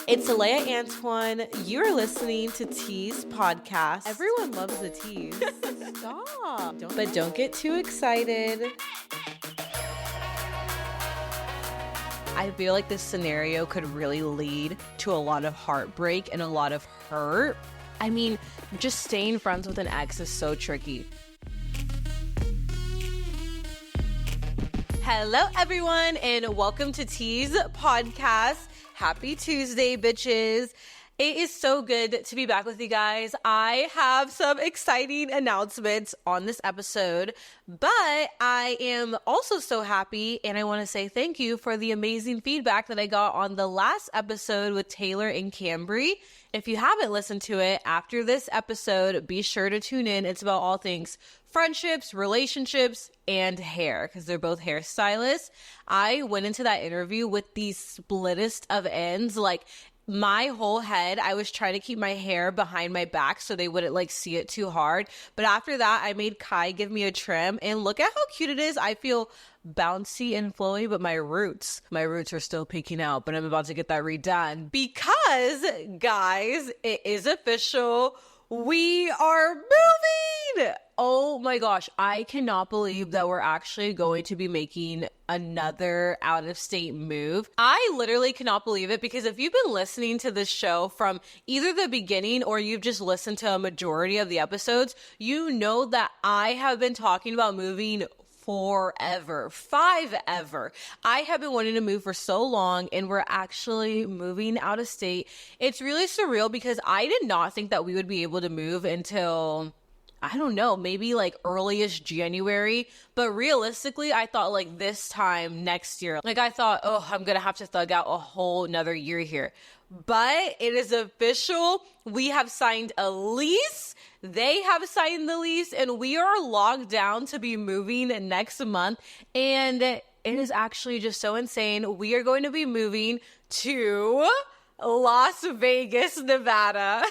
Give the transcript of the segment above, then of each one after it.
It's Alea Antoine. You're listening to Tease podcast. Everyone loves the tease. Stop. Don't get too excited. I feel like this scenario could really lead to a lot of heartbreak and a lot of hurt. I mean, just staying friends with an ex is so tricky. Hello, everyone, and welcome to Tease podcast. Happy Tuesday, bitches. It is so good to be back with you guys. I have some exciting announcements on this episode, but I am also so happy, and I want to say thank you for the amazing feedback that I got on the last episode with Taylor and Cambry. If you haven't listened to it after this episode, be sure to tune in. It's about all things friendships, relationships, and hair, because they're both hairstylists. I went into that interview with the splittest of ends. Like, my whole head, I was trying to keep my hair behind my back so they wouldn't see it too hard. But after that, I made Kai give me a trim, and look at how cute it is. I feel bouncy and flowy, but my roots are still peeking out, but I'm about to get that redone because, guys, it is official. We are moving! Oh my gosh, I cannot believe that we're actually going to be making another out-of-state move. I literally cannot believe it, because if you've been listening to this show from either the beginning or you've just listened to a majority of the episodes, you know that I have been talking about moving forever. I have been wanting to move for so long, and we're actually moving out of state. It's really surreal because I did not think that we would be able to move until, I don't know, maybe earliest January. But realistically, I thought this time next year. I thought, oh, I'm going to have to thug out a whole nother year here. But it is official. We have signed a lease. They have signed the lease, and we are locked down to be moving next month. And it is actually just so insane. We are going to be moving to Las Vegas, Nevada.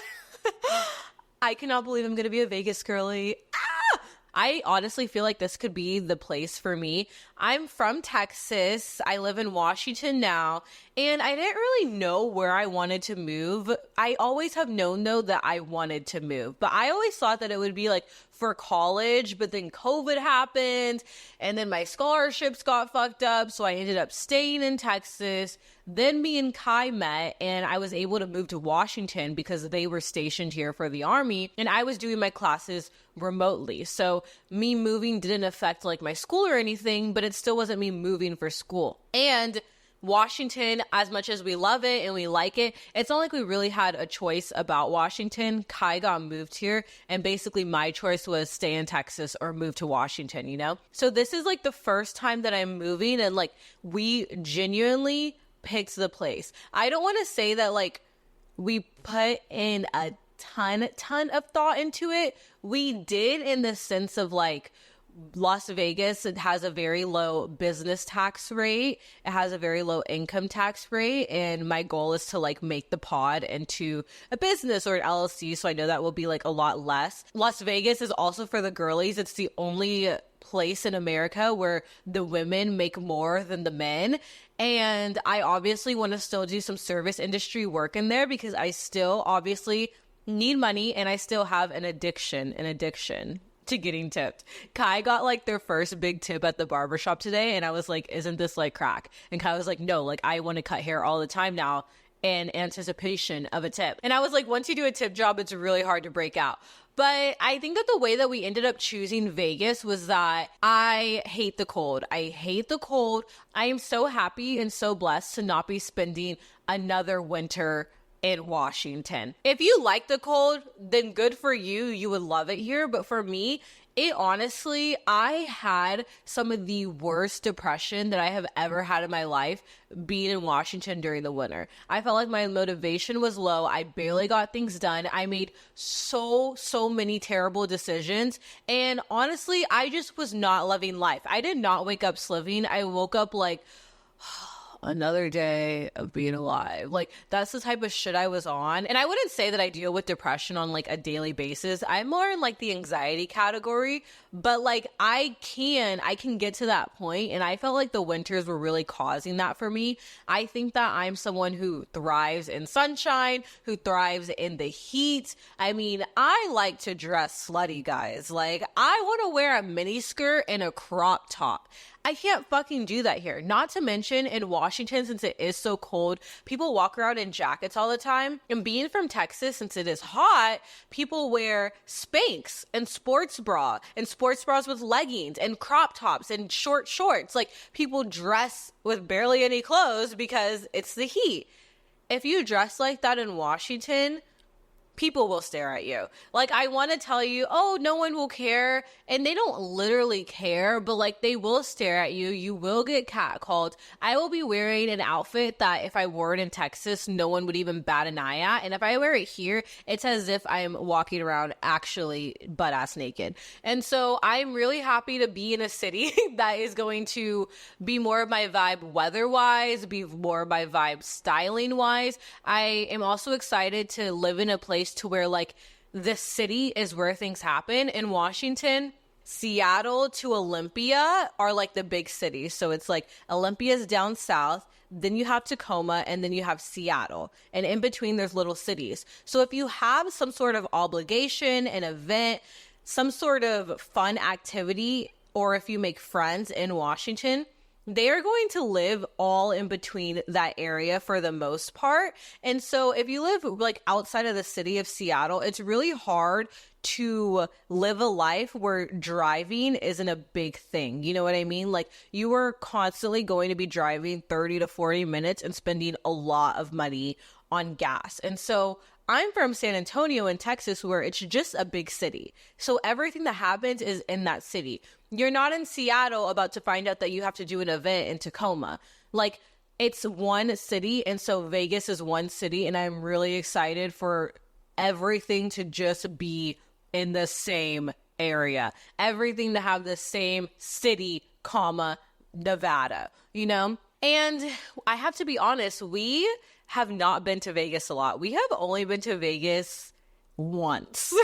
I cannot believe I'm going to be a Vegas girly. I honestly feel like this could be the place for me. I'm from Texas. I live in Washington now, and I didn't really know where I wanted to move. I always have known, though, that I wanted to move, but I always thought that it would be for college, but then COVID happened, and then my scholarships got fucked up, so I ended up staying in Texas. Then me and Kai met, and I was able to move to Washington because they were stationed here for the Army, and I was doing my classes remotely. So me moving didn't affect my school or anything, but it still wasn't me moving for school. And Washington, as much as we love it and we like it, it's not like we really had a choice about Washington. Kai got moved here, and basically my choice was stay in Texas or move to Washington, you know? So this is the first time that I'm moving, and we genuinely picked the place. I don't want to say that we put in a ton of thought into it. We did, in the sense of Las Vegas, it has a very low business tax rate. It has a very low income tax rate. And my goal is to make the pod into a business or an LLC. So I know that will be a lot less. Las Vegas is also for the girlies. It's the only place in America where the women make more than the men. And I obviously want to still do some service industry work in there, because I still obviously need money, and I still have an addiction to getting tipped. Kai got their first big tip at the barbershop today, and I was like, isn't this crack? And Kai was like, no, I want to cut hair all the time now in anticipation of a tip. And I was like, once you do a tip job, it's really hard to break out. But I think that the way that we ended up choosing Vegas was that I hate the cold. I am so happy and so blessed to not be spending another winter in Washington. If you like the cold, then good for you. You would love it here. But for me, I had some of the worst depression that I have ever had in my life being in Washington during the winter. I felt like my motivation was low. I barely got things done. I made so many terrible decisions. And honestly, I just was not loving life. I did not wake up sliving. I woke up another day of being alive. Like, that's the type of shit I was on. And I wouldn't say that I deal with depression on like a daily basis. I'm more in like the anxiety category, but like I can get to that point, and I felt like the winters were really causing that for me. I think that I'm someone who thrives in sunshine, who thrives in the heat. I mean, I like to dress slutty, guys. Like, I want to wear a mini skirt and a crop top. I can't fucking do that here. Not to mention in Washington, since it is so cold, people walk around in jackets all the time. And being from Texas, since it is hot, people wear Spanx and sports bras with leggings and crop tops and short shorts. Like, people dress with barely any clothes because it's the heat. If you dress like that in Washington, people will stare at you. Like, I want to tell you, oh, no one will care. And they don't literally care, but like they will stare at you. You will get catcalled. I will be wearing an outfit that if I wore it in Texas, no one would even bat an eye at. And if I wear it here, it's as if I'm walking around actually butt ass naked. And so I'm really happy to be in a city that is going to be more of my vibe weather-wise, be more of my vibe styling-wise. I am also excited to live in a place to where like the city is where things happen. In Washington, Seattle to Olympia are like the big cities. So it's like Olympia's down south, then you have Tacoma, and then you have Seattle. And in between, there's little cities. So if you have some sort of obligation, an event, some sort of fun activity, or if you make friends in Washington, they are going to live all in between that area for the most part. And so if you live like outside of the city of Seattle, it's really hard to live a life where driving isn't a big thing. You know what I mean? Like, you are constantly going to be driving 30 to 40 minutes and spending a lot of money on gas. And so I'm from San Antonio in Texas, where it's just a big city. So everything that happens is in that city. You're not in Seattle about to find out that you have to do an event in Tacoma. Like, it's one city, and so Vegas is one city, and I'm really excited for everything to just be in the same area. Everything to have the same city, comma, Nevada, you know? And I have to be honest, we have not been to Vegas a lot. We have only been to Vegas once.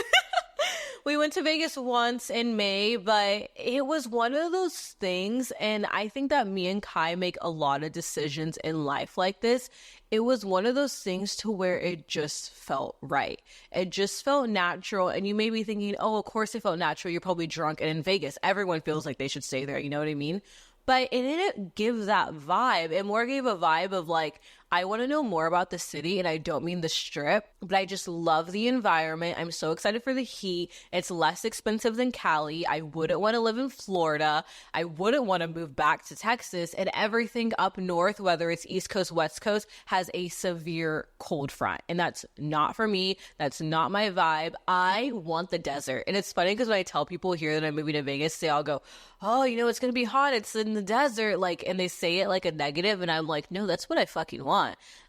We went to Vegas once in May, but it was one of those things, and I think that me and Kai make a lot of decisions in life like this. It was one of those things to where it just felt right. It just felt natural, and you may be thinking, oh, of course it felt natural. You're probably drunk, and in Vegas, everyone feels like they should stay there. You know what I mean? But it didn't give that vibe. It more gave a vibe of like, I want to know more about the city, and I don't mean the strip, but I just love the environment. I'm so excited for the heat. It's less expensive than Cali. I wouldn't want to live in Florida. I wouldn't want to move back to Texas, and everything up north, whether it's East Coast, West Coast, has a severe cold front, and that's not for me. That's not my vibe. I want the desert. And it's funny because when I tell people here that I'm moving to Vegas, they all go, oh, you know, it's going to be hot. It's in the desert. Like, and they say it like a negative, and I'm like, no, that's what I fucking want.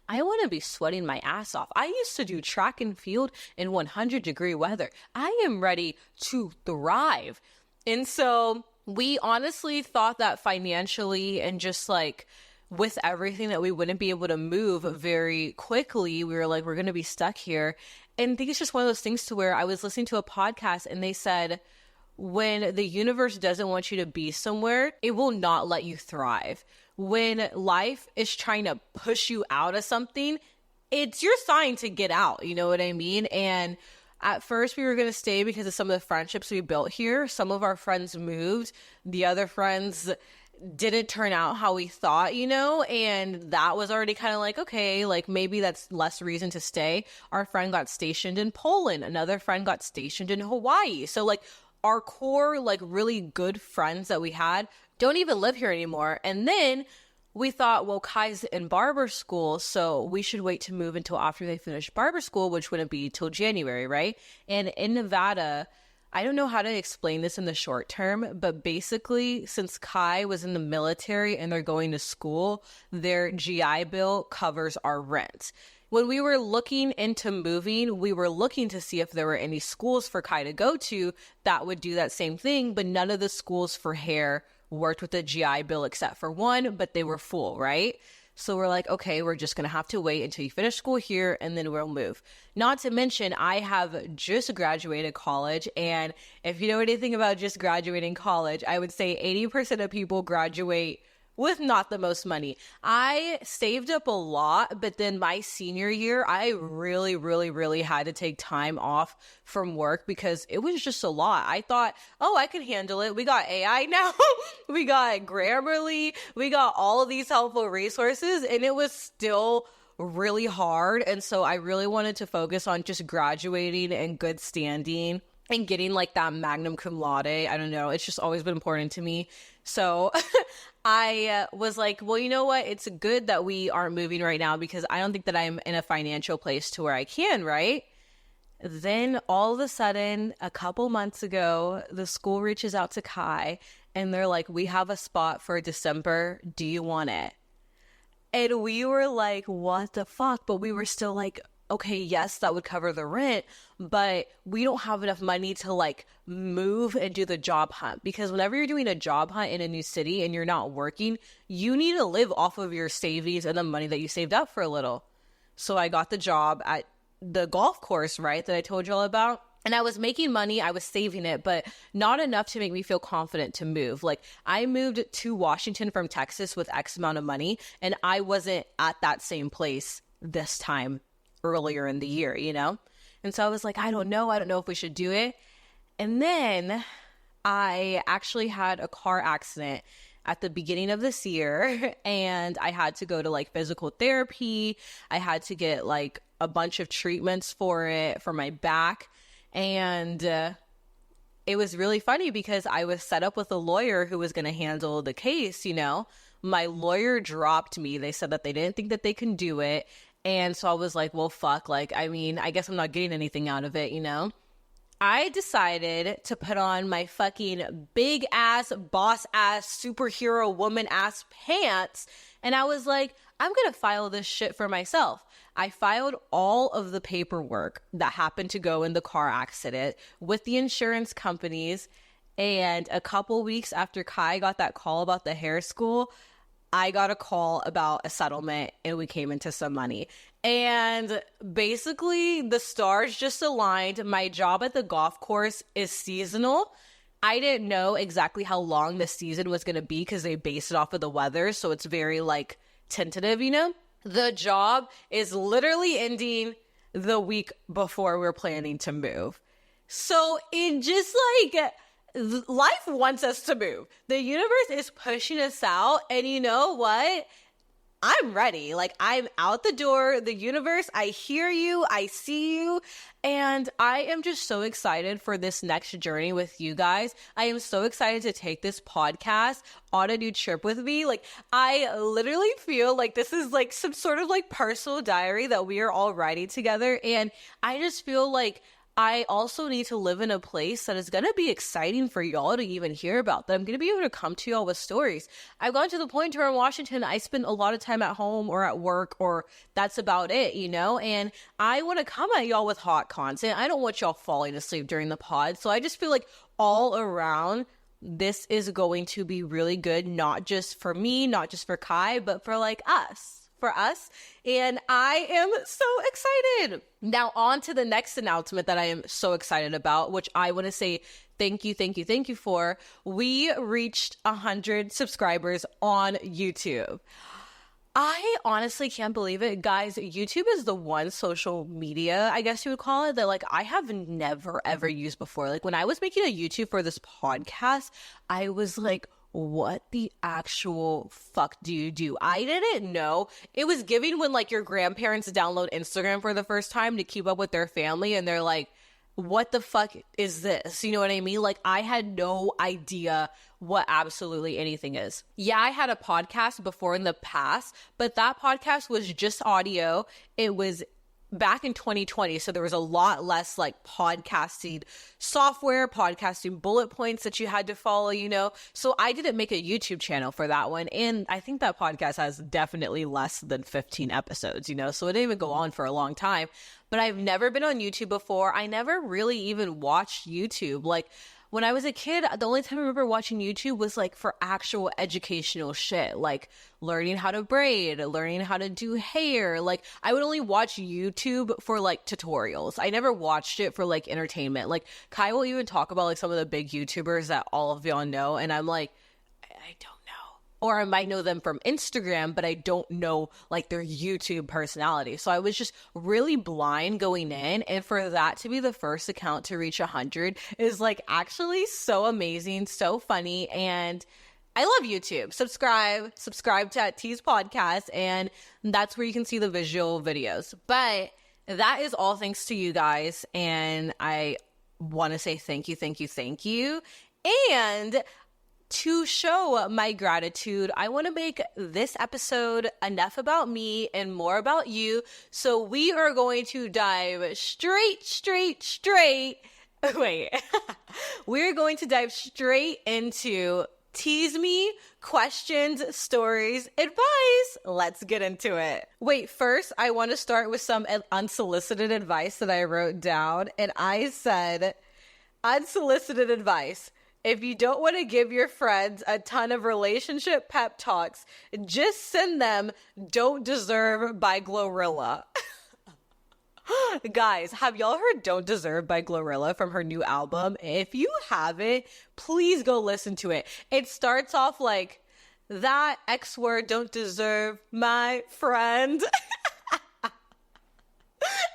I want to be sweating my ass off. I used to do track and field in 100-degree weather. I am ready to thrive. And so we honestly thought that financially and just like with everything that we wouldn't be able to move very quickly. We were like, we're going to be stuck here. And I think it's just one of those things to where I was listening to a podcast and they said, when the universe doesn't want you to be somewhere, it will not let you thrive. When life is trying to push you out of something, it's your sign to get out. You know what I mean? And at first we were going to stay because of some of the friendships we built here. Some of our friends moved. The other friends didn't turn out how we thought, you know, and that was already kind of like, okay, like maybe that's less reason to stay. Our friend got stationed in Poland. Another friend got stationed in Hawaii. So like our core, like really good friends that we had don't even live here anymore. And then we thought, well, Kai's in barber school, so we should wait to move until after they finish barber school, which wouldn't be till January, right? And in Nevada, I don't know how to explain this in the short term, but basically, since Kai was in the military and they're going to school, their GI Bill covers our rent. When we were looking into moving, we were looking to see if there were any schools for Kai to go to that would do that same thing, but none of the schools for hair worked with the GI Bill except for one, but they were full, right? So we're like, okay, we're just going to have to wait until you finish school here and then we'll move. Not to mention, I have just graduated college. And if you know anything about just graduating college, I would say 80% of people graduate with not the most money. I saved up a lot, but then my senior year, I really, really, really had to take time off from work because it was just a lot. I thought, oh, I can handle it. We got AI now. We got Grammarly. We got all of these helpful resources, and it was still really hard. And so I really wanted to focus on just graduating in good standing and getting like that magna cum laude. I don't know. It's just always been important to me. So I was like, well, you know what? It's good that we aren't moving right now because I don't think that I'm in a financial place to where I can, right? Then all of a sudden, a couple months ago, the school reaches out to Kai and they're like, we have a spot for December. Do you want it? And we were like, what the fuck? But we were still like, okay, yes, that would cover the rent, but we don't have enough money to like move and do the job hunt because whenever you're doing a job hunt in a new city and you're not working, you need to live off of your savings and the money that you saved up for a little. So I got the job at the golf course, right, that I told you all about. And I was making money, I was saving it, but not enough to make me feel confident to move. Like I moved to Washington from Texas with X amount of money, and I wasn't at that same place this time earlier in the year, you know? And so I was like, I don't know if we should do it. And then I actually had a car accident at the beginning of this year, and I had to go to like physical therapy. I had to get like a bunch of treatments for it, for my back. And it was really funny because I was set up with a lawyer who was going to handle the case, you know? My lawyer dropped me. They said that they didn't think that they can do it. And so I was like, well, fuck, like, I mean, I guess I'm not getting anything out of it, you know? I decided to put on my fucking big ass, boss ass, superhero woman ass pants. And I was like, I'm going to file this shit for myself. I filed all of the paperwork that happened to go in the car accident with the insurance companies. And a couple weeks after Kai got that call about the hair school, I got a call about a settlement and we came into some money. And basically the stars just aligned. My job at the golf course is seasonal. I didn't know exactly how long the season was going to be because they base it off of the weather. So it's very like tentative, you know? The job is literally ending the week before we're planning to move. So it just like... life wants us to move. The universe is pushing us out. And you know what? I'm ready. Like I'm out the door. The universe, I hear you. I see you. And I am just so excited for this next journey with you guys. I am so excited to take this podcast on a new trip with me. Like I literally feel like this is like some sort of like personal diary that we are all writing together. And I just feel like I also need to live in a place that is going to be exciting for y'all to even hear about, that I'm going to be able to come to y'all with stories. I've gone to the point where in Washington, I spend a lot of time at home or at work, or that's about it, you know? And I want to come at y'all with hot content. I don't want y'all falling asleep during the pod. So I just feel like all around, this is going to be really good, not just for me, not just for Kai, but for like us. For us, and I am so excited. Now on to the next announcement that I am so excited about, which I want to say thank you for. We reached 100 subscribers on YouTube. I honestly can't believe it. Guys, YouTube is the one social media, I guess you would call it, that like I have never ever used before. Like when I was making a YouTube for this podcast, I was like, what the actual fuck do you do? I didn't know. It was giving when like your grandparents download Instagram for the first time to keep up with their family and they're like, what the fuck is this? You know what I mean? Like I had no idea what absolutely anything is. Yeah, I had a podcast before in the past, but that podcast was just audio. It was back in 2020, so there was a lot less like podcasting software, podcasting bullet points that you had to follow, you know? So I didn't make a YouTube channel for that one. And I think that podcast has definitely less than 15 episodes, you know? So it didn't even go on for a long time. But I've never been on YouTube before. I never really even watched YouTube. Like when I was a kid, the only time I remember watching YouTube was like for actual educational shit, like learning how to braid, learning how to do hair. Like I would only watch YouTube for like tutorials. I never watched it for like entertainment. Like Kai will even talk about like some of the big YouTubers that all of y'all know, and I'm like, I don't know. Or I might know them from Instagram, but I don't know like their YouTube personality. So I was just really blind going in. And for that to be the first account to reach 100 is like actually so amazing, so funny. And I love YouTube. Subscribe to Tease podcast. And that's where you can see the visual videos. But that is all thanks to you guys. And I want to say thank you. And to show my gratitude, I want to make this episode enough about me and more about you. So we are going to dive straight. Wait, we're going to dive straight into Tease Me, questions, stories, advice. Let's get into it. Wait, first, I want to start with some unsolicited advice that I wrote down. And I said, unsolicited advice. If you don't want to give your friends a ton of relationship pep talks, just send them Don't Deserve by Glorilla. Guys, have y'all heard Don't Deserve by Glorilla from her new album? If you haven't, please go listen to it. It starts off like, that X word don't deserve my friend.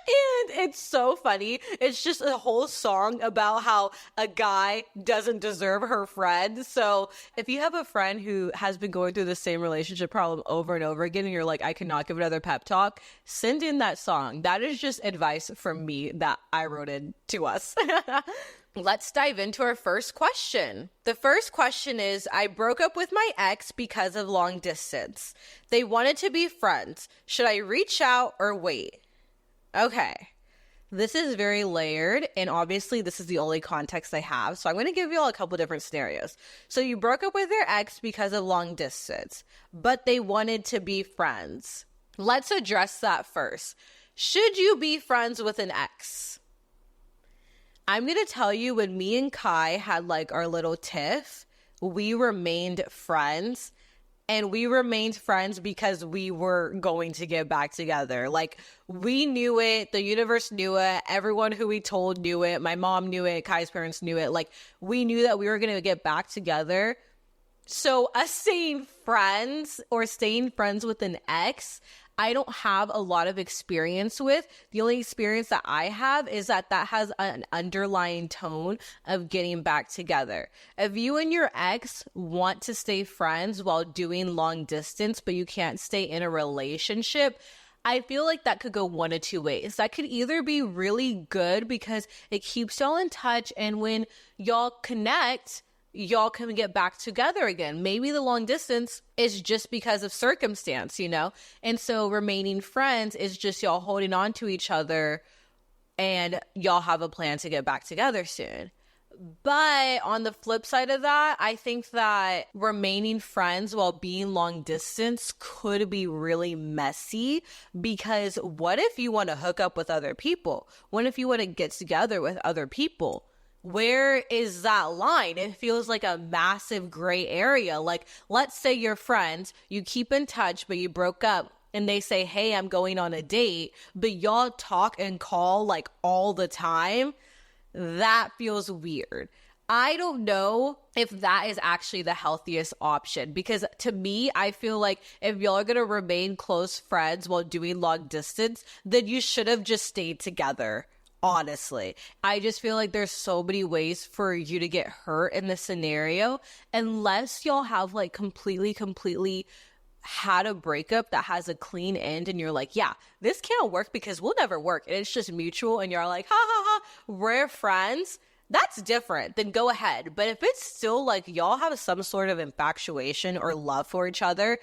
And it's so funny. It's just a whole song about how a guy doesn't deserve her friend. So if you have a friend who has been going through the same relationship problem over and over again, and you're like, I cannot give another pep talk, send in that song. That is just advice from me that I wrote in to us. Let's dive into our first question. The first question is, I broke up with my ex because of long distance. They wanted to be friends. Should I reach out or wait? Okay, this is very layered, and obviously this is the only context I have, so I'm going to give you all a couple different scenarios. So you broke up with your ex because of long distance, but they wanted to be friends. Let's address that first. Should you be friends with an ex? I'm going to tell you, when me and Kai had like our little tiff, we remained friends. And we remained friends because we were going to get back together. Like, we knew it. The universe knew it. Everyone who we told knew it. My mom knew it. Kai's parents knew it. Like, we knew that we were going to get back together. So us staying friends or staying friends with an ex, I don't have a lot of experience with. The only experience that I have is that has an underlying tone of getting back together. If you and your ex want to stay friends while doing long distance, but you can't stay in a relationship, I feel like that could go one of two ways. That could either be really good because it keeps y'all in touch, and when y'all connect, y'all can get back together again. Maybe the long distance is just because of circumstance, you know? And so remaining friends is just y'all holding on to each other, and y'all have a plan to get back together soon. But on the flip side of that, I think that remaining friends while being long distance could be really messy, because what if you want to hook up with other people? What if you want to get together with other people? Where is that line? It feels like a massive gray area. Like, let's say you're friends, you keep in touch, but you broke up, and they say, hey, I'm going on a date, but y'all talk and call like all the time. That feels weird. I don't know if that is actually the healthiest option, because to me, I feel like if y'all are going to remain close friends while doing long distance, then you should have just stayed together. Honestly, I just feel like there's so many ways for you to get hurt in this scenario, unless y'all have like completely had a breakup that has a clean end, and you're like, yeah, this can't work because we'll never work, and it's just mutual, and you're like, ha, we're friends. That's different. Then go ahead. But if it's still like y'all have some sort of infatuation or love for each other,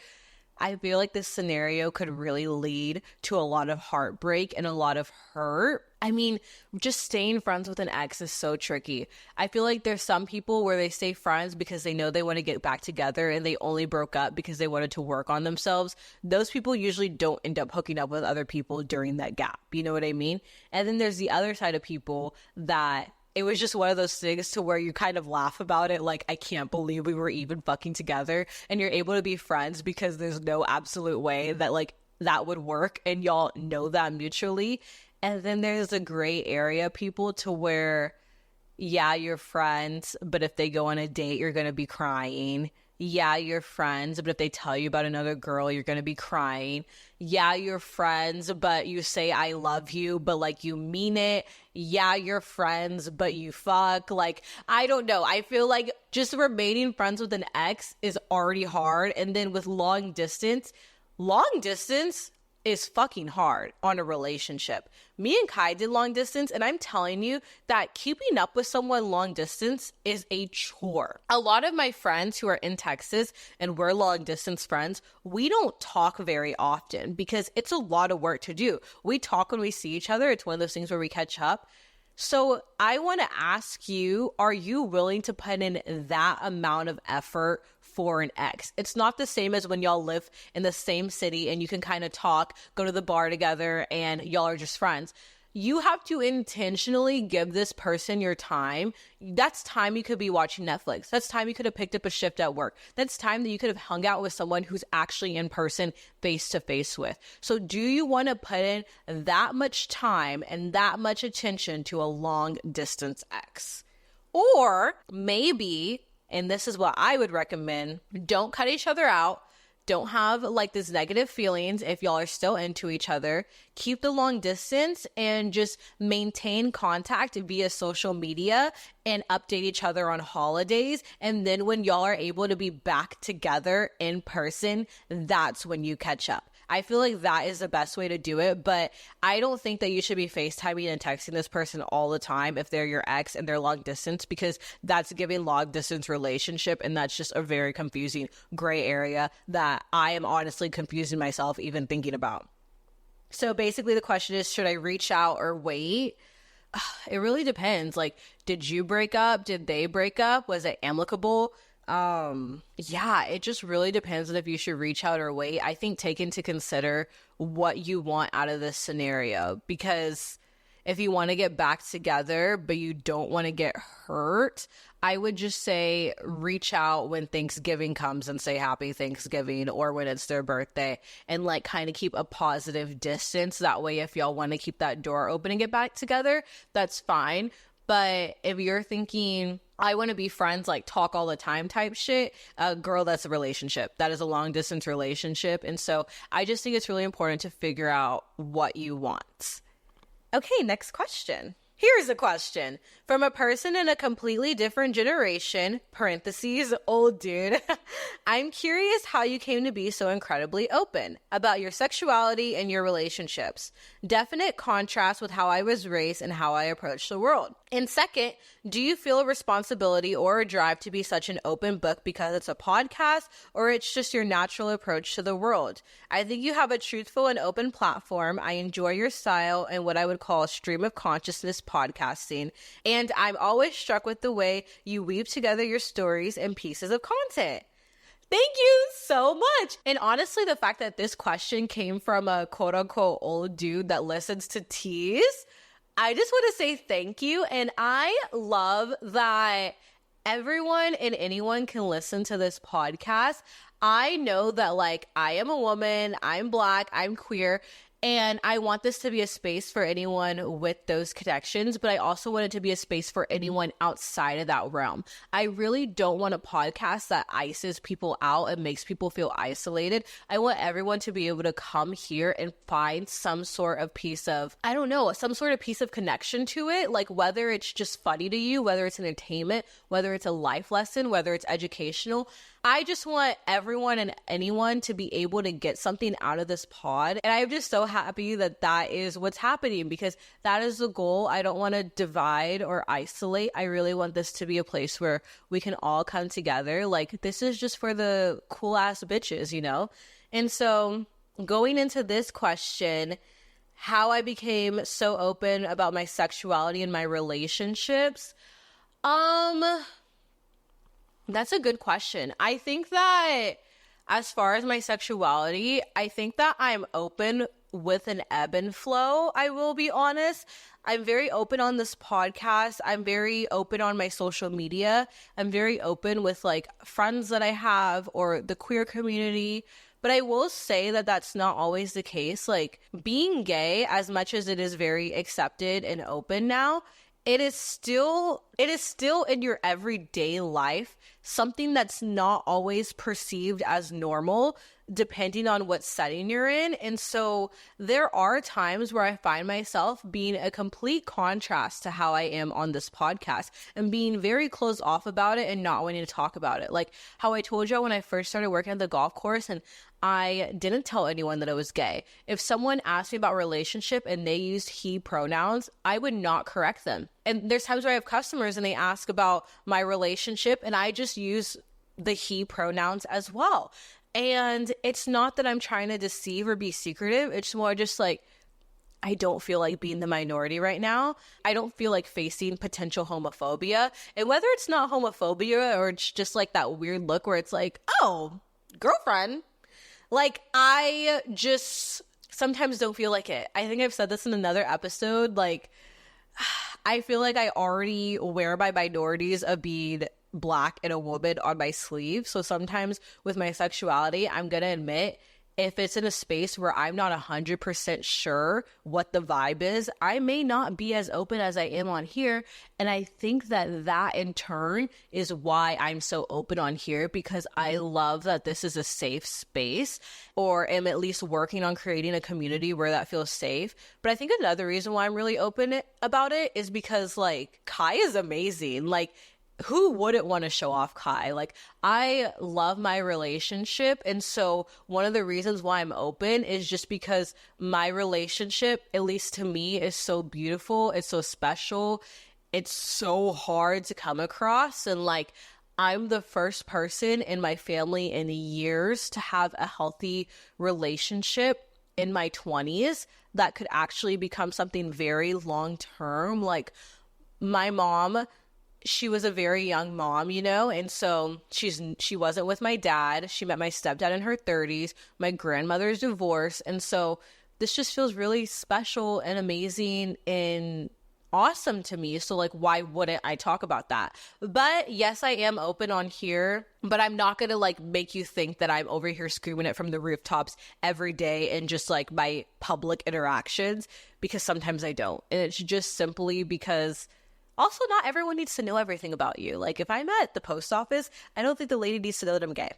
I feel like this scenario could really lead to a lot of heartbreak and a lot of hurt. I mean, just staying friends with an ex is so tricky. I feel like there's some people where they stay friends because they know they want to get back together, and they only broke up because they wanted to work on themselves. Those people usually don't end up hooking up with other people during that gap. You know what I mean? And then there's the other side of people that it was just one of those things to where you kind of laugh about it. Like, I can't believe we were even fucking together. And you're able to be friends because there's no absolute way that like that would work. And y'all know that mutually. And then there's a gray area people to where, yeah, you're friends, but if they go on a date, you're going to be crying. Yeah, you're friends, but if they tell you about another girl, you're going to be crying. Yeah, you're friends, but you say I love you, but like you mean it. Yeah, you're friends, but you fuck. Like, I don't know. I feel like just remaining friends with an ex is already hard. And then with long distance is fucking hard on a relationship. Me and Kai did long distance, and I'm telling you that keeping up with someone long distance is a chore. A lot of my friends who are in Texas and we're long distance friends, we don't talk very often because it's a lot of work to do. We talk when we see each other. It's one of those things where we catch up. So I want to ask you, are you willing to put in that amount of effort for an ex? It's not the same as when y'all live in the same city and you can kind of talk, go to the bar together, and y'all are just friends. You have to intentionally give this person your time. That's time you could be watching Netflix. That's time you could have picked up a shift at work. That's time that you could have hung out with someone who's actually in person, face to face with. So do you want to put in that much time and that much attention to a long distance ex? Or maybe, and this is what I would recommend, don't cut each other out. Don't have like this negative feelings if y'all are still into each other. Keep the long distance and just maintain contact via social media and update each other on holidays. And then when y'all are able to be back together in person, that's when you catch up. I feel like that is the best way to do it, but I don't think that you should be FaceTiming and texting this person all the time if they're your ex and they're long distance, because that's giving long distance relationship, and that's just a very confusing gray area that I am honestly confusing myself even thinking about. So basically the question is, should I reach out or wait? It really depends. Like, did you break up? Did they break up? Was it amicable? Yeah, it just really depends on if you should reach out or wait. I think take into consider what you want out of this scenario, because if you want to get back together, but you don't want to get hurt, I would just say reach out when Thanksgiving comes and say happy Thanksgiving, or when it's their birthday, and like kind of keep a positive distance. That way, if y'all want to keep that door open and get back together, that's fine. But if you're thinking, I want to be friends, like talk all the time type shit, girl, that's a relationship. That is a long distance relationship. And so I just think it's really important to figure out what you want. Okay, next question. Here's a question from a person in a completely different generation, parentheses, old dude. I'm curious how you came to be so incredibly open about your sexuality and your relationships. Definite contrast with how I was raised and how I approach the world. And second, do you feel a responsibility or a drive to be such an open book because it's a podcast, or it's just your natural approach to the world? I think you have a truthful and open platform. I enjoy your style and what I would call stream of consciousness podcasting. And I'm always struck with the way you weave together your stories and pieces of content. Thank you so much. And honestly, the fact that this question came from a quote unquote old dude that listens to Tease, I just want to say thank you. And I love that everyone and anyone can listen to this podcast. I know that like I am a woman, I'm Black, I'm queer, and I want this to be a space for anyone with those connections, but I also want it to be a space for anyone outside of that realm. I really don't want a podcast that ices people out and makes people feel isolated. I want everyone to be able to come here and find some sort of piece of, I don't know, some sort of piece of connection to it. Like whether it's just funny to you, whether it's entertainment, whether it's a life lesson, whether it's educational. I just want everyone and anyone to be able to get something out of this pod. And I'm just so happy that that is what's happening, because that is the goal. I don't want to divide or isolate. I really want this to be a place where we can all come together. Like, this is just for the cool ass bitches, you know? And so going into this question, how I became so open about my sexuality and my relationships, that's a good question. I think that as far as my sexuality, I think that I'm open with an ebb and flow, I will be honest. I'm very open on this podcast. I'm very open on my social media. I'm very open with like friends that I have or the queer community. But I will say that that's not always the case. Like being gay, as much as it is very accepted and open now, it is still in your everyday life something that's not always perceived as normal depending on what setting you're in. And so there are times where I find myself being a complete contrast to how I am on this podcast and being very closed off about it and not wanting to talk about it. Like how I told you when I first started working at the golf course and I didn't tell anyone that I was gay. If someone asked me about relationship and they used he pronouns, I would not correct them. And there's times where I have customers and they ask about my relationship and I just use the he pronouns as well. And it's not that I'm trying to deceive or be secretive. It's more just like, I don't feel like being the minority right now. I don't feel like facing potential homophobia. And whether it's not homophobia or it's just like that weird look where it's like, oh, girlfriend. Like, I just sometimes don't feel like it. I think I've said this in another episode. Like, I feel like I already wear my minorities of being Black and a woman on my sleeve. So sometimes with my sexuality, I'm going to admit, if it's in a space where I'm not 100% sure what the vibe is, I may not be as open as I am on here. And I think that in turn is why I'm so open on here, because I love that this is a safe space, or am at least working on creating a community where that feels safe. But I think another reason why I'm really open about it is because like Kai is amazing. Like, who wouldn't want to show off Kai? Like, I love my relationship. And so one of the reasons why I'm open is just because my relationship, at least to me, is so beautiful. It's so special. It's so hard to come across. And like, I'm the first person in my family in years to have a healthy relationship in my 20s that could actually become something very long term. Like, my mom, she was a very young mom, you know, and so she wasn't with my dad. She met my stepdad in her 30s. My grandmother's divorced. And so this just feels really special and amazing and awesome to me. So like, why wouldn't I talk about that? But yes, I am open on here, but I'm not going to like make you think that I'm over here screaming it from the rooftops every day and just like my public interactions, because sometimes I don't. And it's just simply because also, not everyone needs to know everything about you. Like, if I'm at the post office, I don't think the lady needs to know that I'm gay.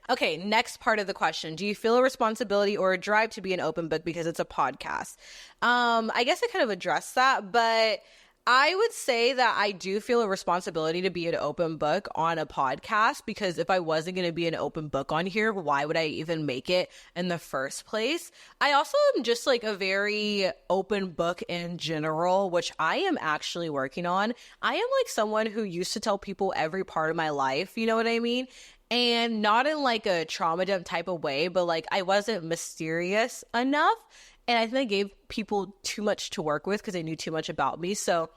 Okay, next part of the question. Do you feel a responsibility or a drive to be an open book because it's a podcast? I guess I kind of addressed that, but I would say that I do feel a responsibility to be an open book on a podcast, because if I wasn't going to be an open book on here, why would I even make it in the first place? I also am just like a very open book in general, which I am actually working on. I am like someone who used to tell people every part of my life, you know what I mean? And not in like a trauma dump type of way, but like I wasn't mysterious enough. And I think I gave people too much to work with because they knew too much about me. So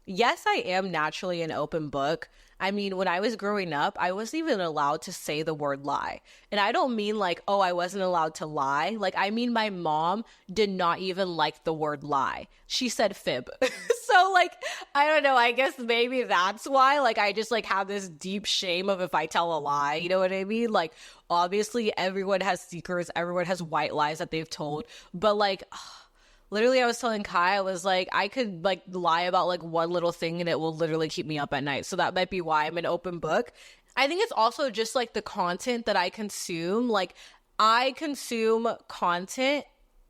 yes, I am naturally an open book. I mean, when I was growing up, I wasn't even allowed to say the word lie. And I don't mean like, oh, I wasn't allowed to lie. Like, I mean, my mom did not even like the word lie. She said fib. So like, I don't know, I guess maybe that's why, like, I just like have this deep shame of if I tell a lie, you know what I mean? Like, obviously everyone has secrets, everyone has white lies that they've told, but like, literally I was telling Kai, I was like, I could like lie about like one little thing and it will literally keep me up at night. So that might be why I'm an open book. I think it's also just like the content that I consume. Like, I consume content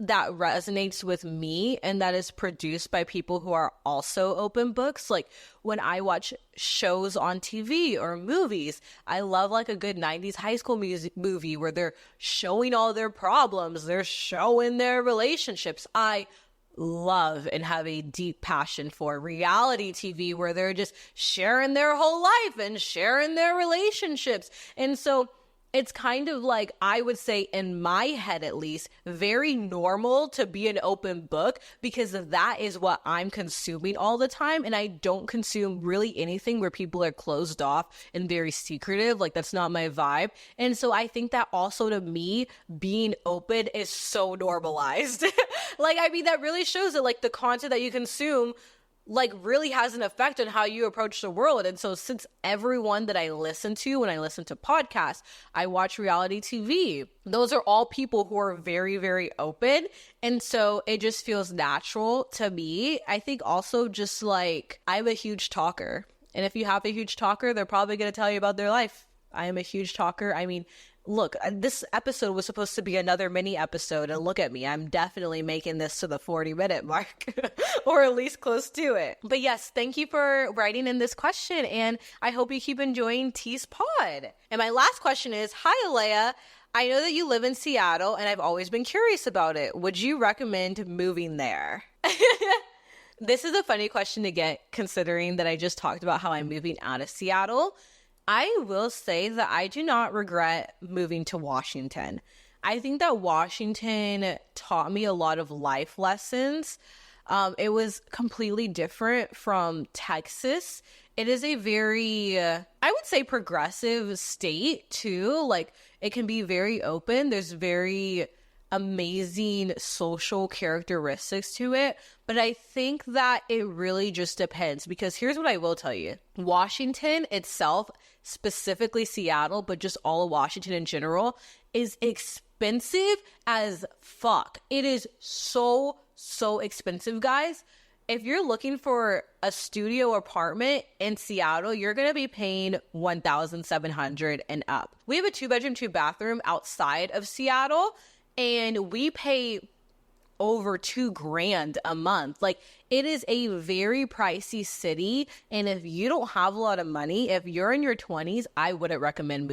that resonates with me and that is produced by people who are also open books. Like, when I watch shows on TV or movies, I love like a good 90s high school movie where they're showing all their problems, they're showing their relationships. I love and have a deep passion for reality TV where they're just sharing their whole life and sharing their relationships. And so it's kind of like, I would say in my head at least, very normal to be an open book because that is what I'm consuming all the time. And I don't consume really anything where people are closed off and very secretive. Like, that's not my vibe. And so I think that also to me, being open is so normalized. Like, I mean, that really shows that like the content that you consume like really has an effect on how you approach the world. And so since everyone that I listen to, when I listen to podcasts, I watch reality TV, those are all people who are very, very open. And so it just feels natural to me. I think also just like, I'm a huge talker. And if you have a huge talker, they're probably going to tell you about their life. I am a huge talker. I mean, look, this episode was supposed to be another mini episode, and look at me. I'm definitely making this to the 40-minute mark, or at least close to it. But yes, thank you for writing in this question, and I hope you keep enjoying Tease Pod. And my last question is, hi, Alea. I know that you live in Seattle, and I've always been curious about it. Would you recommend moving there? This is a funny question to get, considering that I just talked about how I'm moving out of Seattle. I will say that I do not regret moving to Washington. I think that Washington taught me a lot of life lessons. It was completely different from Texas. It is a very, I would say, progressive state too. Like, it can be very open. There's very amazing social characteristics to it. But I think that it really just depends, because here's what I will tell you. Washington itself, specifically Seattle, but just all of Washington in general, is expensive as fuck. It is so expensive, guys. If you're looking for a studio apartment in Seattle, you're going to be paying $1,700 and up. We have a 2-bedroom, 2-bathroom outside of Seattle, and we pay over $2,000 a month. Like, it is a very pricey city. And if you don't have a lot of money, if you're in your 20s, I wouldn't recommend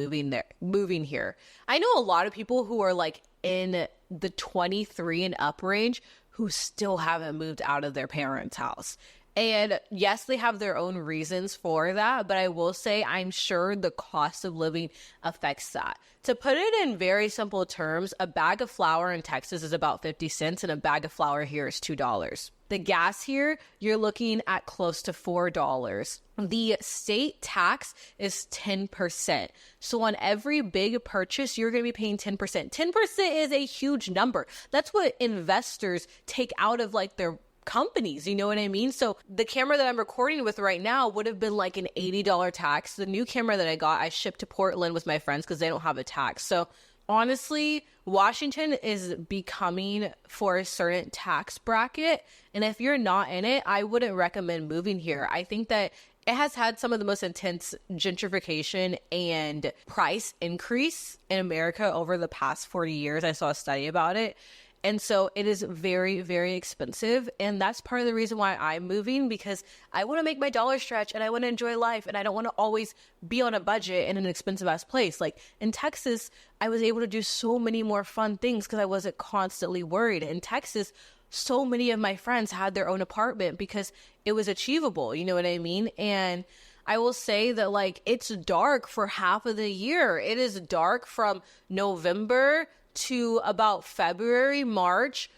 moving here. I know a lot of people who are like in the 23 and up range who still haven't moved out of their parents' house. And yes, they have their own reasons for that, but I will say I'm sure the cost of living affects that. To put it in very simple terms, a bag of flour in Texas is about 50 cents and a bag of flour here is $2. The gas here, you're looking at close to $4. The state tax is 10%. So on every big purchase, you're going to be paying 10%. 10% is a huge number. That's what investors take out of like their companies, you know what I mean? So the camera that I'm recording with right now would have been like an $80 tax. The new camera that I got, I shipped to Portland with my friends because they don't have a tax. So honestly, Washington is becoming for a certain tax bracket. And if you're not in it, I wouldn't recommend moving here. I think that it has had some of the most intense gentrification and price increase in America over the past 40 years. I saw a study about it. And so it is very, very expensive. And that's part of the reason why I'm moving, because I want to make my dollar stretch and I want to enjoy life. And I don't want to always be on a budget in an expensive ass place. Like in Texas, I was able to do so many more fun things because I wasn't constantly worried. In Texas, so many of my friends had their own apartment because it was achievable. You know what I mean? And I will say that like it's dark for half of the year. It is dark from November to about February, March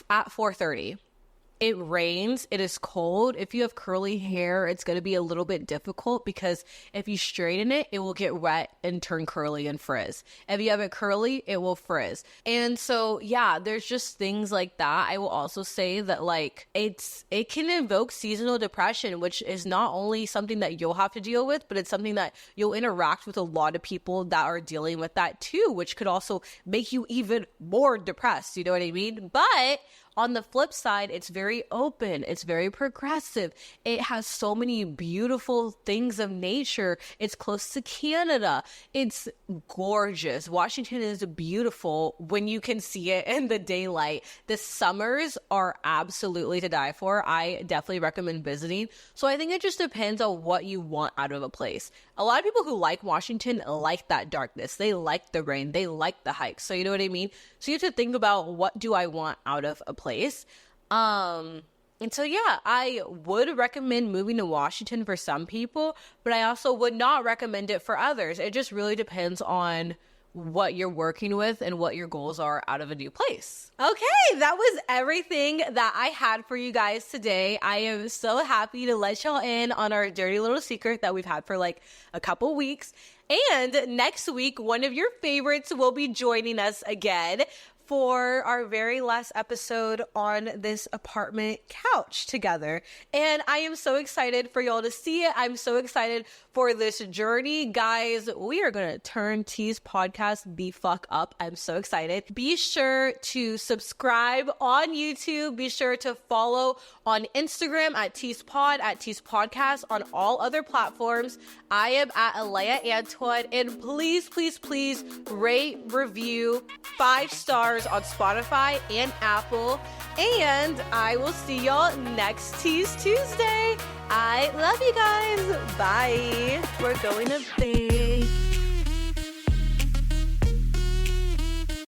at 4:30. It rains. It is cold. If you have curly hair, it's going to be a little bit difficult because if you straighten it, it will get wet and turn curly and frizz. If you have it curly, it will frizz. And so, yeah, there's just things like that. I will also say that like it can invoke seasonal depression, which is not only something that you'll have to deal with, but it's something that you'll interact with a lot of people that are dealing with that too, which could also make you even more depressed. You know what I mean? But on the flip side, it's very open. It's very progressive. It has so many beautiful things of nature. It's close to Canada. It's gorgeous. Washington is beautiful when you can see it in the daylight. The summers are absolutely to die for. I definitely recommend visiting. So I think it just depends on what you want out of a place. A lot of people who like Washington like that darkness. They like the rain. They like the hikes. So you know what I mean? So you have to think about, what do I want out of a place? And so yeah, I would recommend moving to Washington for some people, but I also would not recommend it for others. It just really depends on what you're working with and what your goals are out of a new place. Okay, that was everything that I had for you guys today. I am so happy to let y'all in on our dirty little secret that we've had for like a couple weeks. And next week, one of your favorites will be joining us again for our very last episode on this apartment couch together. And I am so excited for y'all to see it. I'm so excited for this journey. Guys, we are going to turn Tease podcast the fuck up. I'm so excited. Be sure to subscribe on YouTube. Be sure to follow on Instagram at Tease Pod, at Tease Podcast, on all other platforms. I am at Alea Antoine. And please, please, please rate, review, 5 stars on Spotify and Apple. And I will see y'all next Tease Tuesday. I love you guys. Bye. We're going to bed.